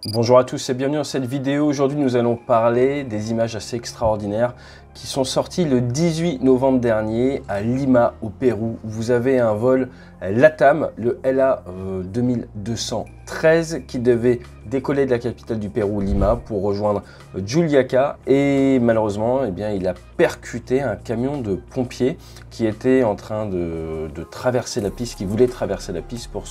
Bonjour à tous et bienvenue dans cette vidéo. Aujourd'hui, nous allons parler des images assez extraordinaires qui sont sorties le 18 novembre dernier à Lima, au Pérou. Vous avez un vol LATAM, le LA 2213, qui devait décoller de la capitale du Pérou, Lima, pour rejoindre Juliaca. Et malheureusement, il a percuté un camion de pompiers qui était en train de traverser la piste, qui voulait traverser la piste pour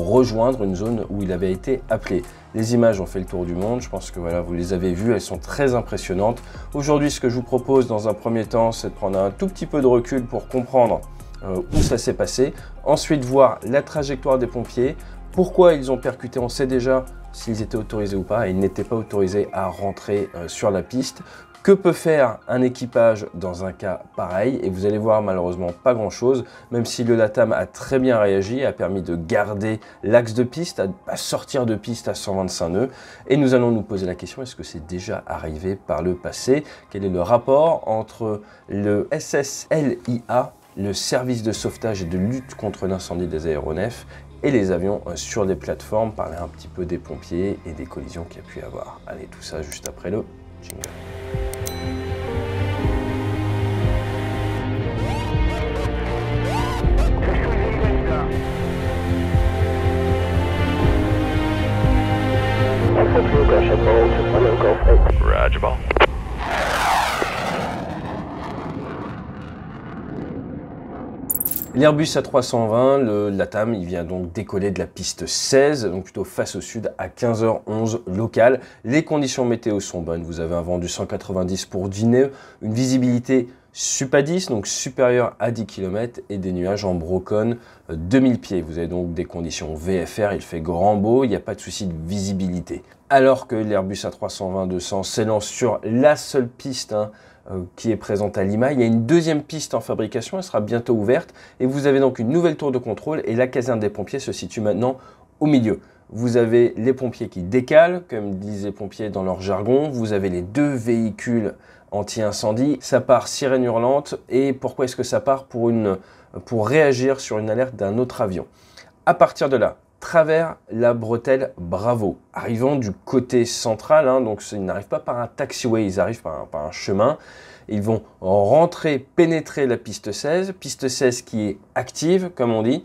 rejoindre une zone où il avait été appelé. Les images ont fait le tour du monde, je pense que voilà, vous les avez vues, elles sont très impressionnantes. Aujourd'hui, ce que je vous propose dans un premier temps, c'est de prendre un tout petit peu de recul pour comprendre où ça s'est passé. Ensuite, voir la trajectoire des pompiers, pourquoi ils ont percuté, on sait déjà s'ils étaient autorisés ou pas, et ils n'étaient pas autorisés à rentrer sur la piste. Que peut faire un équipage dans un cas pareil? Et vous allez voir malheureusement pas grand chose, même si le LATAM a très bien réagi, a permis de garder l'axe de piste, à sortir de piste à 125 nœuds. Et nous allons nous poser la question, est-ce que c'est déjà arrivé par le passé? Quel est le rapport entre le SSLIA, le service de sauvetage et de lutte contre l'incendie des aéronefs, et les avions sur les plateformes? Parler un petit peu des pompiers et des collisions qu'il y a pu y avoir. Allez, tout ça juste après le jingle. L'Airbus A320, le LATAM, il vient donc décoller de la piste 16, donc plutôt face au sud à 15h11 local. Les conditions météo sont bonnes, vous avez un vent du 190 pour 10 nœuds, une visibilité SUP à 10, donc supérieure à 10 km, et des nuages en brocone 2000 pieds. Vous avez donc des conditions VFR, il fait grand beau, il n'y a pas de souci de visibilité. Alors que l'Airbus A320-200 s'élance sur la seule piste qui est présente à Lima, il y a une deuxième piste en fabrication, elle sera bientôt ouverte, et vous avez donc une nouvelle tour de contrôle, et la caserne des pompiers se situe maintenant au milieu. Vous avez les pompiers qui décalent, comme disent les pompiers dans leur jargon, vous avez les deux véhicules anti-incendie, ça part sirène hurlante. Et pourquoi est-ce que ça part? Pour réagir sur une alerte d'un autre avion. À partir de là, travers la bretelle Bravo, arrivant du côté central, donc ils n'arrivent pas par un taxiway, ils arrivent par un chemin. Ils vont rentrer, pénétrer la piste 16 qui est active, comme on dit.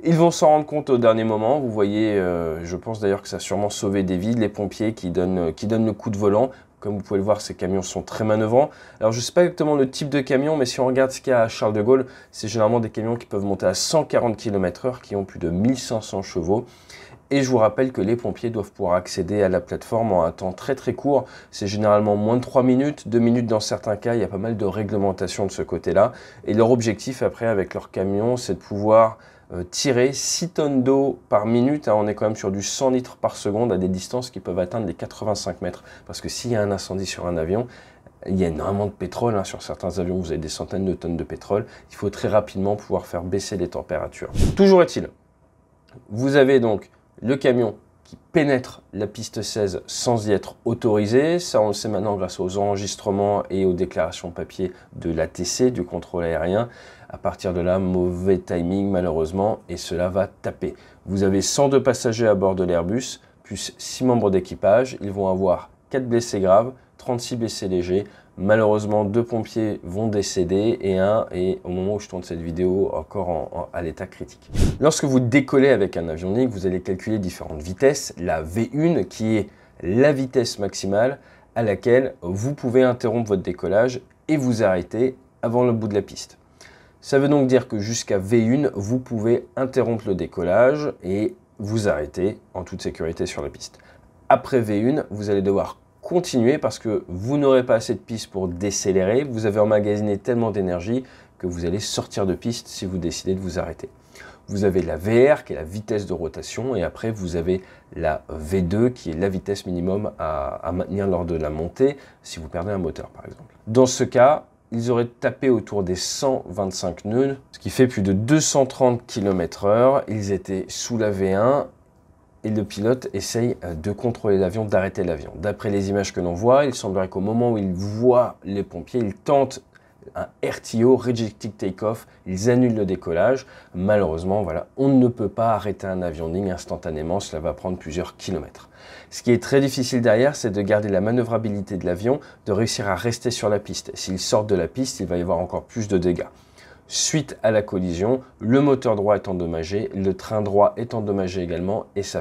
Ils vont s'en rendre compte au dernier moment. Vous voyez, je pense d'ailleurs que ça a sûrement sauvé des vies, les pompiers qui donnent le coup de volant. Comme vous pouvez le voir, ces camions sont très manœuvrants. Alors, je ne sais pas exactement le type de camion, mais si on regarde ce qu'il y a à Charles de Gaulle, c'est généralement des camions qui peuvent monter à 140 km/h, qui ont plus de 1500 chevaux. Et je vous rappelle que les pompiers doivent pouvoir accéder à la plateforme en un temps très très court. C'est généralement moins de 3 minutes, 2 minutes dans certains cas. Il y a pas mal de réglementations de ce côté-là. Et leur objectif après avec leur camion, c'est de pouvoir tirer 6 tonnes d'eau par minute. On est quand même sur du 100 litres par seconde à des distances qui peuvent atteindre les 85 mètres. Parce que s'il y a un incendie sur un avion, il y a énormément de pétrole sur certains avions, vous avez des centaines de tonnes de pétrole. Il faut très rapidement pouvoir faire baisser les températures. Toujours est-il, vous avez donc le camion qui pénètre la piste 16 sans y être autorisé. Ça, on le sait maintenant grâce aux enregistrements et aux déclarations papier de l'ATC, du contrôle aérien. À partir de là, mauvais timing malheureusement, et cela va taper. Vous avez 102 passagers à bord de l'Airbus, plus 6 membres d'équipage. Ils vont avoir 4 blessés graves, 36 blessés légers. Malheureusement, 2 pompiers vont décéder et un est, au moment où je tourne cette vidéo, encore à l'état critique. Lorsque vous décollez avec un avionique, vous allez calculer différentes vitesses. La V1 qui est la vitesse maximale à laquelle vous pouvez interrompre votre décollage et vous arrêter avant le bout de la piste. Ça veut donc dire que jusqu'à V1, vous pouvez interrompre le décollage et vous arrêter en toute sécurité sur la piste. Après V1, vous allez devoir continuer parce que vous n'aurez pas assez de piste pour décélérer. Vous avez emmagasiné tellement d'énergie que vous allez sortir de piste si vous décidez de vous arrêter. Vous avez la VR qui est la vitesse de rotation et après vous avez la V2 qui est la vitesse minimum à maintenir lors de la montée si vous perdez un moteur par exemple. Dans ce cas, ils auraient tapé autour des 125 nœuds, ce qui fait plus de 230 km/h. Ils étaient sous la V1 et le pilote essaye de contrôler l'avion, d'arrêter l'avion. D'après les images que l'on voit, il semblerait qu'au moment où il voit les pompiers, il tente un RTO, Rejected Takeoff, ils annulent le décollage. Malheureusement, voilà, on ne peut pas arrêter un avion de ligne instantanément, cela va prendre plusieurs kilomètres. Ce qui est très difficile derrière, c'est de garder la manœuvrabilité de l'avion, de réussir à rester sur la piste. S'il sort de la piste, il va y avoir encore plus de dégâts. Suite à la collision, le moteur droit est endommagé, le train droit est endommagé également, et c'est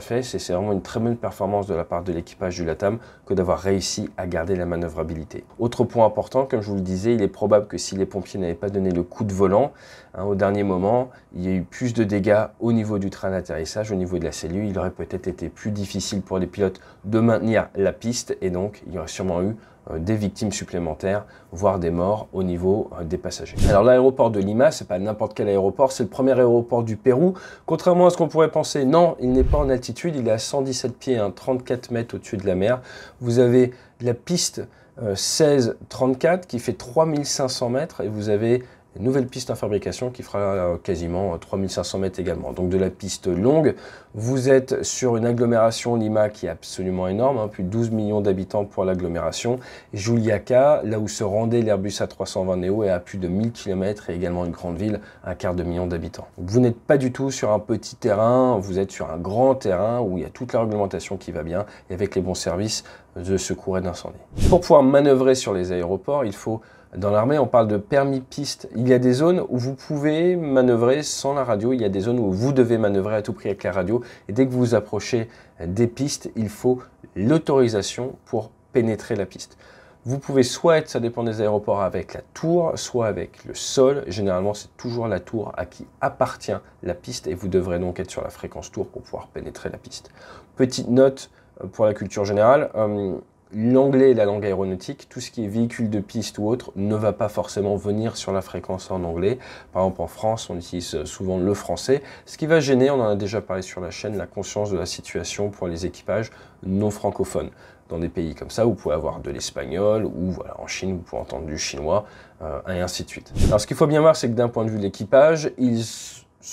vraiment une très bonne performance de la part de l'équipage du LATAM que d'avoir réussi à garder la manœuvrabilité. Autre point important, comme je vous le disais, il est probable que si les pompiers n'avaient pas donné le coup de volant, au dernier moment, il y a eu plus de dégâts au niveau du train d'atterrissage, au niveau de la cellule, il aurait peut-être été plus difficile pour les pilotes de maintenir la piste, et donc il y aurait sûrement eu des victimes supplémentaires, voire des morts au niveau des passagers. Alors l'aéroport de Lima, c'est pas n'importe quel aéroport, c'est le premier aéroport du Pérou. Contrairement à ce qu'on pourrait penser, non, il n'est pas en altitude, il est à 117 pieds, 34 mètres au-dessus de la mer. Vous avez la piste 16-34 qui fait 3500 mètres et vous avez une nouvelle piste en fabrication qui fera quasiment 3500 mètres également. Donc de la piste longue, vous êtes sur une agglomération Lima qui est absolument énorme, plus de 12 millions d'habitants pour l'agglomération. Juliaca, là où se rendait l'Airbus A320neo, est à plus de 1000 km et également une grande ville, 250 000 d'habitants. Vous n'êtes pas du tout sur un petit terrain, vous êtes sur un grand terrain où il y a toute la réglementation qui va bien et avec les bons services de secours et d'incendie. Pour pouvoir manœuvrer sur les aéroports, il faut... Dans l'armée, on parle de permis piste. Il y a des zones où vous pouvez manœuvrer sans la radio. Il y a des zones où vous devez manœuvrer à tout prix avec la radio. Et dès que vous approchez des pistes, il faut l'autorisation pour pénétrer la piste. Vous pouvez soit être, ça dépend des aéroports, avec la tour, soit avec le sol. Généralement, c'est toujours la tour à qui appartient la piste et vous devrez donc être sur la fréquence tour pour pouvoir pénétrer la piste. Petite note pour la culture générale. L'anglais et la langue aéronautique, tout ce qui est véhicule de piste ou autre, ne va pas forcément venir sur la fréquence en anglais. Par exemple, en France, on utilise souvent le français. Ce qui va gêner, on en a déjà parlé sur la chaîne, la conscience de la situation pour les équipages non francophones. Dans des pays comme ça, vous pouvez avoir de l'espagnol, ou voilà, en Chine, vous pouvez entendre du chinois, et ainsi de suite. Alors, ce qu'il faut bien voir, c'est que d'un point de vue de l'équipage, ils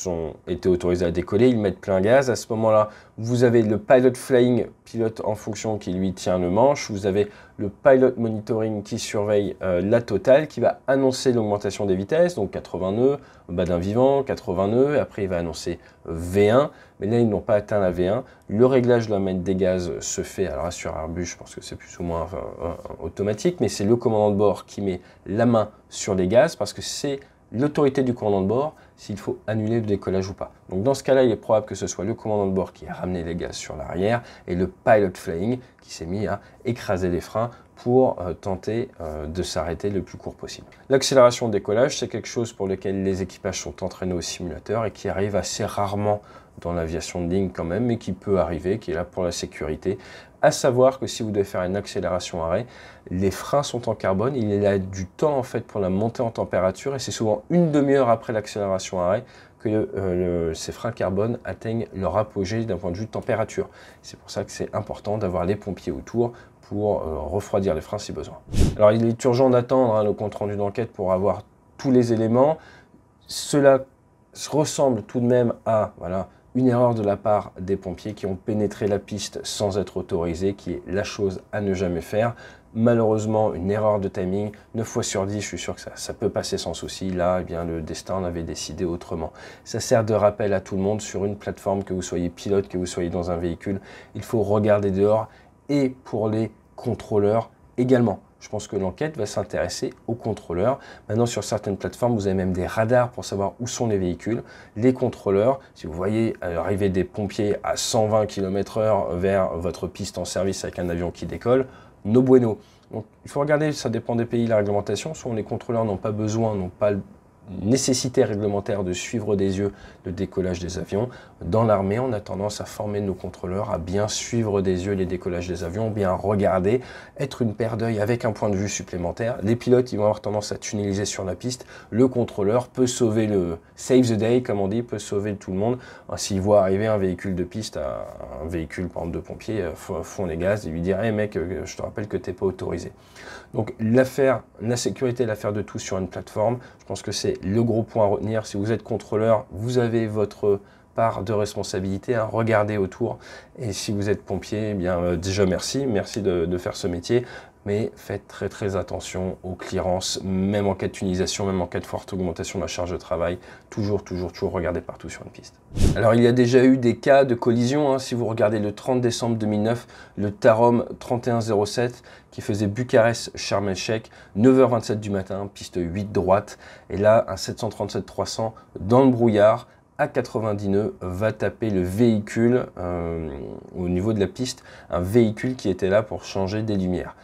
ont été autorisés à décoller, ils mettent plein gaz. À ce moment-là, vous avez le pilot flying, pilote en fonction, qui lui tient le manche. Vous avez le pilot monitoring qui surveille la totale, qui va annoncer l'augmentation des vitesses, donc 80 nœuds, bas d'un vivant, 80 nœuds, et après il va annoncer V1, mais là ils n'ont pas atteint la V1. Le réglage de la mètre des gaz se fait, alors sur Airbus, je pense que c'est plus ou moins automatique, mais c'est le commandant de bord qui met la main sur les gaz, parce que c'est l'autorité du commandant de bord s'il faut annuler le décollage ou pas. Donc dans ce cas-là, il est probable que ce soit le commandant de bord qui a ramené les gaz sur l'arrière et le pilot flying qui s'est mis à écraser les freins pour tenter de s'arrêter le plus court possible. L'accélération de décollage, c'est quelque chose pour lequel les équipages sont entraînés au simulateur et qui arrive assez rarement dans l'aviation de ligne quand même, mais qui peut arriver, qui est là pour la sécurité. À savoir que si vous devez faire une accélération arrêt, les freins sont en carbone, il y a du temps en fait pour la montée en température et c'est souvent une demi-heure après l'accélération arrêt que ces freins carbone atteignent leur apogée d'un point de vue de température. C'est pour ça que c'est important d'avoir les pompiers autour pour refroidir les freins si besoin. Alors il est urgent d'attendre le compte rendu d'enquête pour avoir tous les éléments. Cela ressemble tout de même à une erreur de la part des pompiers qui ont pénétré la piste sans être autorisés, qui est la chose à ne jamais faire. Malheureusement, une erreur de timing, 9 fois sur 10, je suis sûr que ça peut passer sans souci. Là, eh bien, le destin en avait décidé autrement. Ça sert de rappel à tout le monde sur une plateforme, que vous soyez pilote, que vous soyez dans un véhicule. Il faut regarder dehors et pour les contrôleurs également. Je pense que l'enquête va s'intéresser aux contrôleurs. Maintenant, sur certaines plateformes, vous avez même des radars pour savoir où sont les véhicules. Les contrôleurs, si vous voyez arriver des pompiers à 120 km/h vers votre piste en service avec un avion qui décolle, no bueno. Donc, il faut regarder, ça dépend des pays, la réglementation. Souvent, les contrôleurs n'ont pas besoin, n'ont pas nécessité réglementaire de suivre des yeux le décollage des avions. Dans l'armée, on a tendance à former nos contrôleurs à bien suivre des yeux les décollages des avions, bien regarder, être une paire d'œil avec un point de vue supplémentaire. Les pilotes, ils vont avoir tendance à tunneliser sur la piste. Le contrôleur peut sauver save the day, comme on dit, peut sauver tout le monde. S'il voit arriver un véhicule de piste, un véhicule par exemple de pompiers, font les gaz et lui dire « Hey mec, je te rappelle que tu n'es pas autorisé ». Donc la sécurité est l'affaire de tous sur une plateforme. Je pense que c'est le gros point à retenir. Si vous êtes contrôleur, vous avez votre part de responsabilité, regardez autour. Et si vous êtes pompier, eh bien déjà merci de faire ce métier. mais faites très attention aux clearances, même en cas de tunisation, même en cas de forte augmentation de la charge de travail, toujours regardez partout sur une piste. Alors il y a déjà eu des cas de collision, hein. Si vous regardez le 30 décembre 2009, le Tarom 3107 qui faisait Bucarest-Sharm el-Sheikh, 9h27 du matin, piste 8 droite, et là un 737-300 dans le brouillard, à 90 nœuds, va taper le véhicule au niveau de la piste, un véhicule qui était là pour changer des lumières.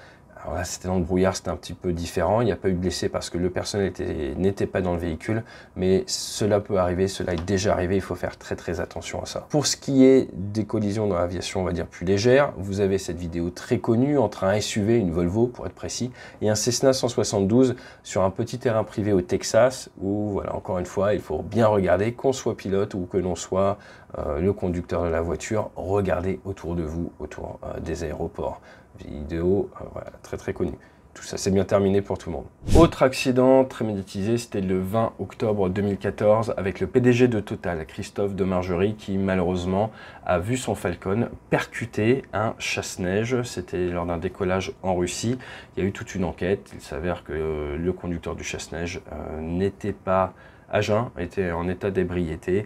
Alors là, c'était dans le brouillard, c'était un petit peu différent. Il n'y a pas eu de blessés parce que le personnel n'était pas dans le véhicule. Mais cela peut arriver, cela est déjà arrivé. Il faut faire très attention à ça. Pour ce qui est des collisions dans l'aviation, on va dire plus légères, vous avez cette vidéo très connue entre un SUV, une Volvo pour être précis, et un Cessna 172 sur un petit terrain privé au Texas où, voilà, encore une fois, il faut bien regarder, qu'on soit pilote ou que l'on soit le conducteur de la voiture, regardez autour de vous, autour des aéroports. Vidéo voilà, très connue. Tout ça, c'est bien terminé pour tout le monde. Autre accident très médiatisé, c'était le 20 octobre 2014 avec le PDG de Total, Christophe Demargerie, qui malheureusement a vu son Falcon percuter un chasse-neige. C'était lors d'un décollage en Russie. Il y a eu toute une enquête. Il s'avère que le conducteur du chasse-neige n'était pas à jeun, était en état d'ébriété.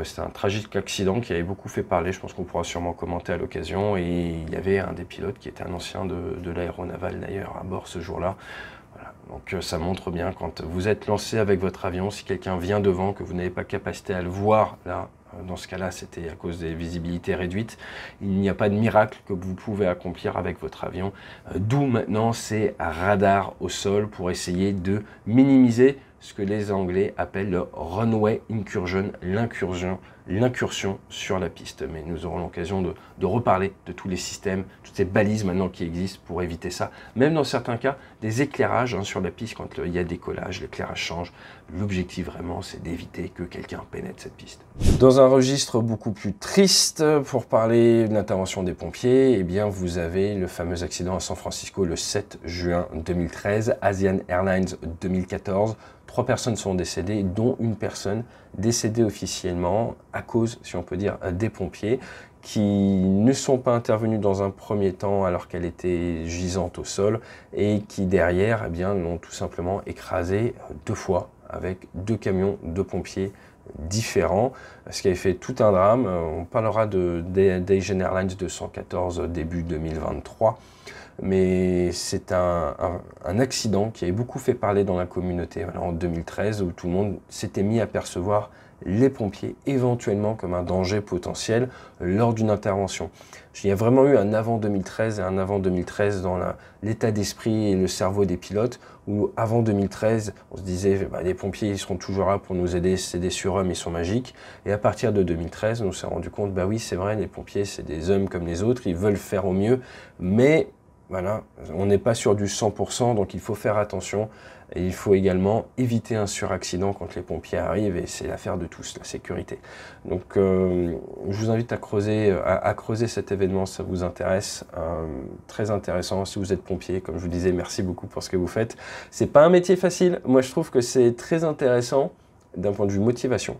C'était un tragique accident qui avait beaucoup fait parler, je pense qu'on pourra sûrement commenter à l'occasion, et il y avait un des pilotes qui était un ancien de l'aéronaval d'ailleurs à bord ce jour-là. Voilà. Donc ça montre bien quand vous êtes lancé avec votre avion, si quelqu'un vient devant, que vous n'avez pas capacité à le voir, là, dans ce cas-là, c'était à cause des visibilités réduites. Il n'y a pas de miracle que vous pouvez accomplir avec votre avion. D'où maintenant ces radars au sol pour essayer de minimiser ce que les Anglais appellent le runway incursion, l'incursion sur la piste. Mais nous aurons l'occasion de reparler de tous les systèmes, toutes ces balises maintenant qui existent pour éviter ça. Même dans certains cas, des éclairages hein, sur la piste quand il y a décollage, l'éclairage change. L'objectif vraiment, c'est d'éviter que quelqu'un pénètre cette piste. Dans un registre beaucoup plus triste, pour parler de l'intervention des pompiers, eh bien vous avez le fameux accident à San Francisco le 7 juin 2013, Asian Airlines 2014. 3 personnes sont décédées, dont une personne décédée officiellement à cause, si on peut dire, des pompiers qui ne sont pas intervenus dans un premier temps alors qu'elle était gisante au sol et qui derrière eh bien, l'ont tout simplement écrasée 2 fois avec 2 camions de pompiers différents, ce qui avait fait tout un drame. On parlera d'Asian Airlines 214 début 2023. Mais c'est un accident qui avait beaucoup fait parler dans la communauté voilà, en 2013 où tout le monde s'était mis à percevoir les pompiers éventuellement comme un danger potentiel lors d'une intervention. Il y a vraiment eu un avant 2013 et un avant 2013 dans l'état d'esprit et le cerveau des pilotes où avant 2013 on se disait bah, les pompiers ils seront toujours là pour nous aider, c'est des surhommes, ils sont magiques, et à partir de 2013 on s'est rendu compte bah oui c'est vrai, les pompiers c'est des hommes comme les autres, ils veulent faire au mieux, mais voilà, on n'est pas sur du 100%, donc il faut faire attention. Et il faut également éviter un suraccident quand les pompiers arrivent, et c'est l'affaire de tous, la sécurité. Donc je vous invite à creuser cet événement si ça vous intéresse. Très intéressant si vous êtes pompier, comme je vous disais, merci beaucoup pour ce que vous faites. C'est pas un métier facile, moi je trouve que c'est très intéressant d'un point de vue motivation,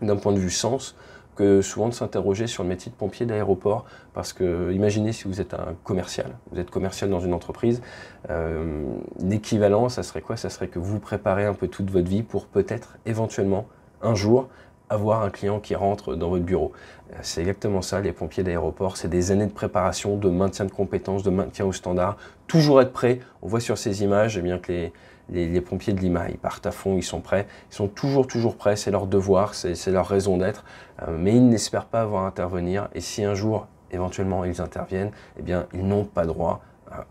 d'un point de vue sens, que souvent de s'interroger sur le métier de pompier d'aéroport, parce que imaginez si vous êtes un commercial, vous êtes commercial dans une entreprise, l'équivalent ça serait quoi? Ça serait que vous préparez un peu toute votre vie pour peut-être éventuellement un jour avoir un client qui rentre dans votre bureau. C'est exactement ça, les pompiers d'aéroport, c'est des années de préparation, de maintien de compétences, de maintien au standard, toujours être prêt. On voit sur ces images eh bien, que les pompiers de Lima, ils partent à fond, ils sont prêts, ils sont toujours prêts, c'est leur devoir, c'est leur raison d'être, mais ils n'espèrent pas avoir à intervenir, et si un jour, éventuellement, ils interviennent, eh bien, ils n'ont pas droit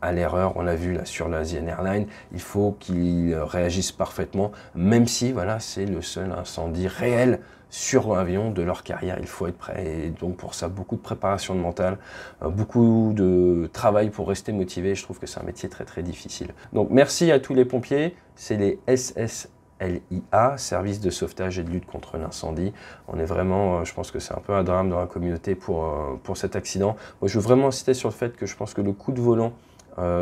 à l'erreur. On l'a vu là sur l'Asian Airlines, il faut qu'ils réagissent parfaitement, même si voilà, c'est le seul incendie réel sur l'avion de leur carrière, il faut être prêt, et donc pour ça beaucoup de préparation mentale, beaucoup de travail pour rester motivé. Je trouve que c'est un métier très difficile. Donc merci à tous les pompiers, c'est les SSLIA, Service de sauvetage et de lutte contre l'incendie. On est vraiment, je pense que c'est un peu un drame dans la communauté pour cet accident. Moi je veux vraiment insister sur le fait que je pense que le coup de volant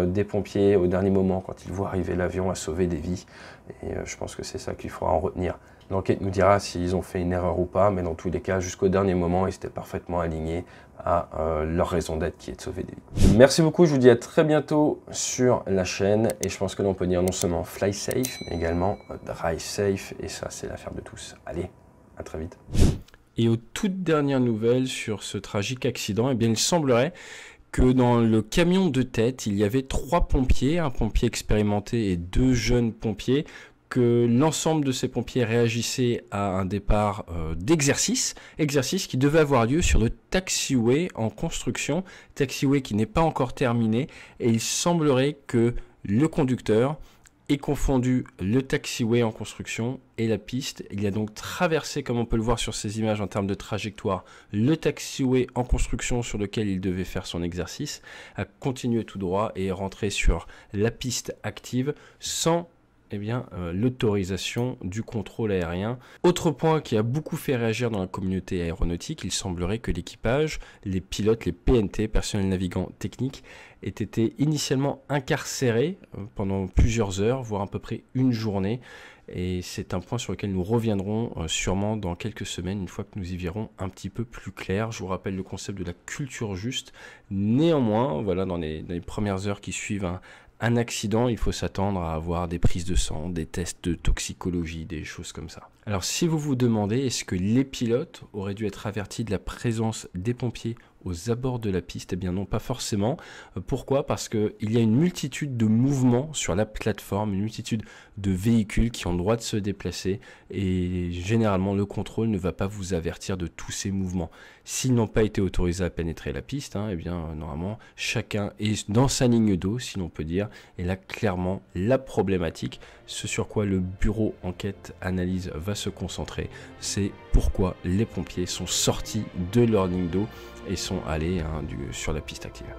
des pompiers au dernier moment quand ils voient arriver l'avion a sauvé des vies, et je pense que c'est ça qu'il faudra en retenir. L'enquête nous dira s'ils ont fait une erreur ou pas, mais dans tous les cas, jusqu'au dernier moment, ils étaient parfaitement alignés à leur raison d'être qui est de sauver des vies. Merci beaucoup, je vous dis à très bientôt sur la chaîne, et je pense que l'on peut dire non seulement fly safe, mais également drive safe, et ça c'est l'affaire de tous. Allez, à très vite. Et aux toutes dernières nouvelles sur ce tragique accident, eh bien il semblerait que dans le camion de tête, il y avait 3 pompiers, un pompier expérimenté et 2 jeunes pompiers, que l'ensemble de ces pompiers réagissaient à un départ exercice qui devait avoir lieu sur le taxiway en construction, taxiway qui n'est pas encore terminé, et il semblerait que le conducteur ait confondu le taxiway en construction et la piste. Il a donc traversé, comme on peut le voir sur ces images en termes de trajectoire, le taxiway en construction sur lequel il devait faire son exercice, a continué tout droit et est rentré sur la piste active sans l'autorisation du contrôle aérien. Autre point qui a beaucoup fait réagir dans la communauté aéronautique, il semblerait que l'équipage, les pilotes, les PNT, personnels navigants techniques, aient été initialement incarcérés pendant plusieurs heures, voire à peu près une journée. Et c'est un point sur lequel nous reviendrons sûrement dans quelques semaines, une fois que nous y verrons un petit peu plus clair. Je vous rappelle le concept de la culture juste. Néanmoins, voilà, dans les premières heures qui suivent un accident, il faut s'attendre à avoir des prises de sang, des tests de toxicologie, des choses comme ça. Alors si vous vous demandez, est-ce que les pilotes auraient dû être avertis de la présence des pompiers aux abords de la piste? Eh bien non, pas forcément. Pourquoi? Parce qu'il y a une multitude de mouvements sur la plateforme, une multitude de véhicules qui ont le droit de se déplacer, et généralement le contrôle ne va pas vous avertir de tous ces mouvements. S'ils n'ont pas été autorisés à pénétrer la piste, eh bien normalement chacun est dans sa ligne d'eau, si l'on peut dire, et là clairement la problématique, ce sur quoi le bureau enquête analyse va se concentrer, c'est pourquoi les pompiers sont sortis de leur ligne d'eau et sont allés sur la piste active.